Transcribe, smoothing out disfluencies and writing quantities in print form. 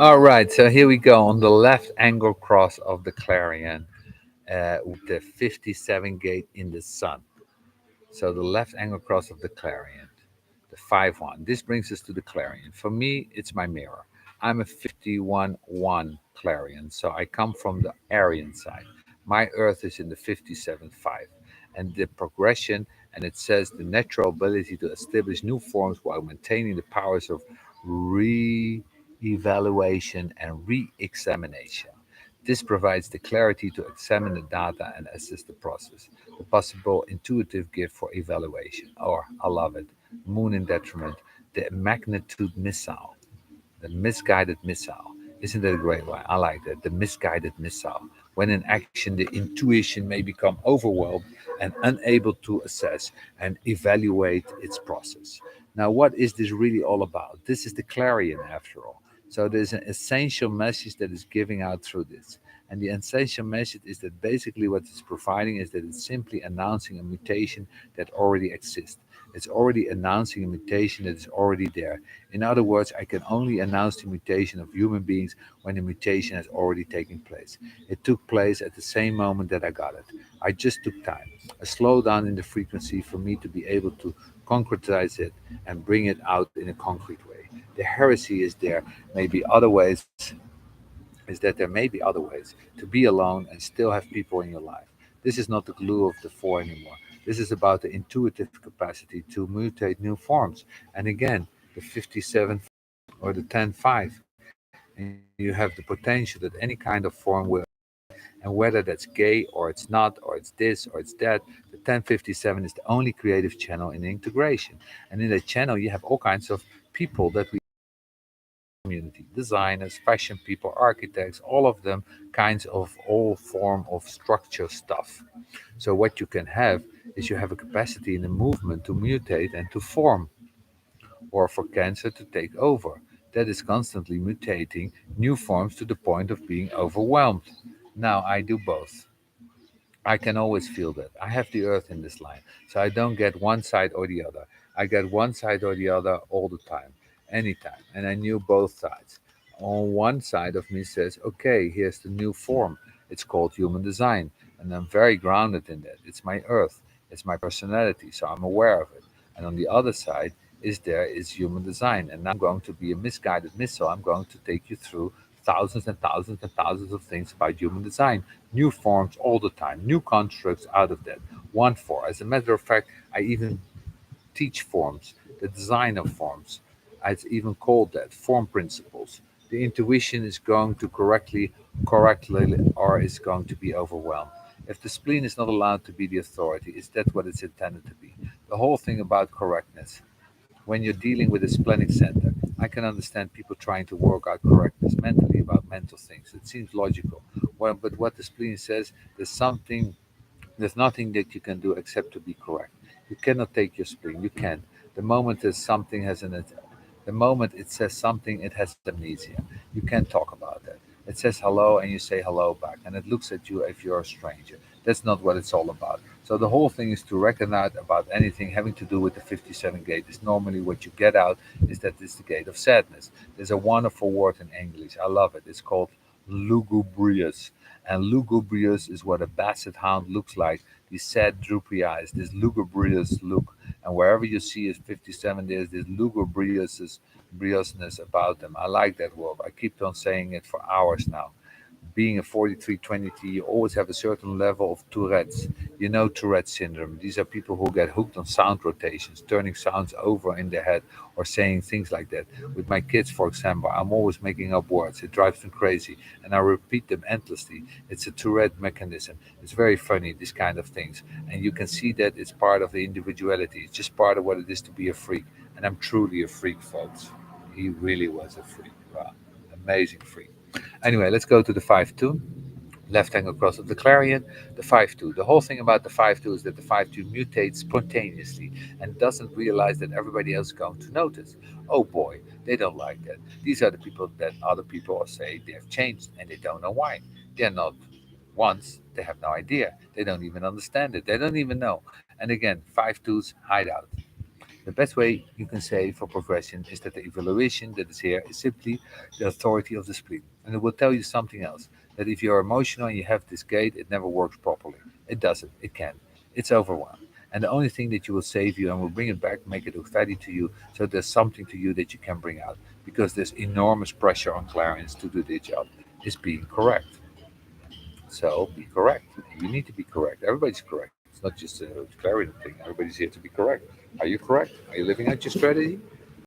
All right, so here we go on the left angle cross of the clarion with the 57 gate in the sun. So the left angle cross of the clarion, the 5-1. This brings us to the clarion. For me, it's my mirror. I'm a 51-1 clarion, so I come from the Aryan side. My Earth is in the 57-5. And the progression, and it says the natural ability to establish new forms while maintaining the powers of re evaluation and re examination. This provides the clarity to examine the data and assess the process, the possible intuitive gift for evaluation. Or, I love it, moon in detriment, the magnitude missile, the misguided missile. Isn't that a great one? I like that. The misguided missile. When in action, the intuition may become overwhelmed and unable to assess and evaluate its process. Now, what is this really all about? This is the clarion, after all. So there's an essential message that is giving out through this. And the essential message is that basically what it's providing is that it's simply announcing a mutation that already exists. It's already announcing a mutation that is already there. In other words, I can only announce the mutation of human beings when the mutation has already taken place. It took place at the same moment that I got it. I just took time, a slowdown in the frequency for me to be able to concretize it and bring it out in a concrete way. The heresy is there, maybe other ways, is that there may be other ways to be alone and still have people in your life. This is not the glue of the four anymore. This is about the intuitive capacity to mutate new forms. And again, the 57 or the 10-5, and you have the potential that any kind of form will, and whether that's gay or it's not, or it's this or it's that, the 1057 is the only creative channel in integration. And in that channel, you have all kinds of people that we community, designers, fashion people, architects, all of them kinds of all form of structure stuff. So what you can have is you have a capacity in the movement to mutate and to form, or for cancer to take over. That is constantly mutating new forms to the point of being overwhelmed. Now I do both. I can always feel that. I have the earth in this line. So I don't get one side or the other. I get one side or the other all the time, anytime. And I knew both sides. On one side of me says, okay, here's the new form. It's called human design. And I'm very grounded in that. It's my earth, it's my personality. So I'm aware of it. And on the other side is human design. And I'm going to be a misguided missile. I'm going to take you through thousands and thousands and thousands of things about human design, new forms all the time, new constructs out of that. One for. As a matter of fact, I even teach forms, the design of forms. It's even called that form principles. The intuition is going to correctly, or is going to be overwhelmed. If the spleen is not allowed to be the authority, is that what it's intended to be? The whole thing about correctness, when you're dealing with a splenic center, I can understand people trying to work out correctness mentally about mental things. It seems logical. Well, but what the spleen says, there's nothing that you can do except to be correct. You cannot take your spleen. You can't. The moment there's something has an, the moment it says something, it has amnesia. You can't talk about that. It says hello and you say hello back, and it looks at you if you're a stranger. That's not what it's all about. So the whole thing is to recognize about anything having to do with the 57 gate is normally what you get out is that it's the gate of sadness. There's a wonderful word in English. I love it. It's called lugubrious. And lugubrious is what a basset hound looks like. These sad, droopy eyes, this lugubrious look. And wherever you see is 57, there's this lugubriousness about them. I like that word. I keep on saying it for hours now. Being a 4320T, you always have a certain level of Tourette's. You know Tourette's syndrome. These are people who get hooked on sound rotations, turning sounds over in their head or saying things like that. With my kids, for example, I'm always making up words. It drives them crazy. And I repeat them endlessly. It's a Tourette mechanism. It's very funny, these kind of things. And you can see that it's part of the individuality. It's just part of what it is to be a freak. And I'm truly a freak, folks. He really was a freak. Wow. Amazing freak. Anyway, let's go to the 5-2. Left angle cross of the clarion, the 5-2. The whole thing about the 5-2 is that the 5-2 mutates spontaneously and doesn't realize that everybody else is going to notice. Oh boy, they don't like that. These are the people that other people say they have changed and they don't know why. They're not once, they have no idea. They don't even understand it. They don't even know. And again, 5-2s hide out. The best way you can say for progression is that the evaluation that is here is simply the authority of the spleen. And it will tell you something else, that if you're emotional and you have this gait, it never works properly. It doesn't. It can. It's overwhelmed. And the only thing that you will save you and will bring it back, make it fatty to you, so there's something to you that you can bring out. Because there's enormous pressure on clarions to do their job, is being correct. So be correct. You need to be correct. Everybody's correct. It's not just a clarion thing. Everybody's here to be correct. Are you correct? Are you living out your strategy?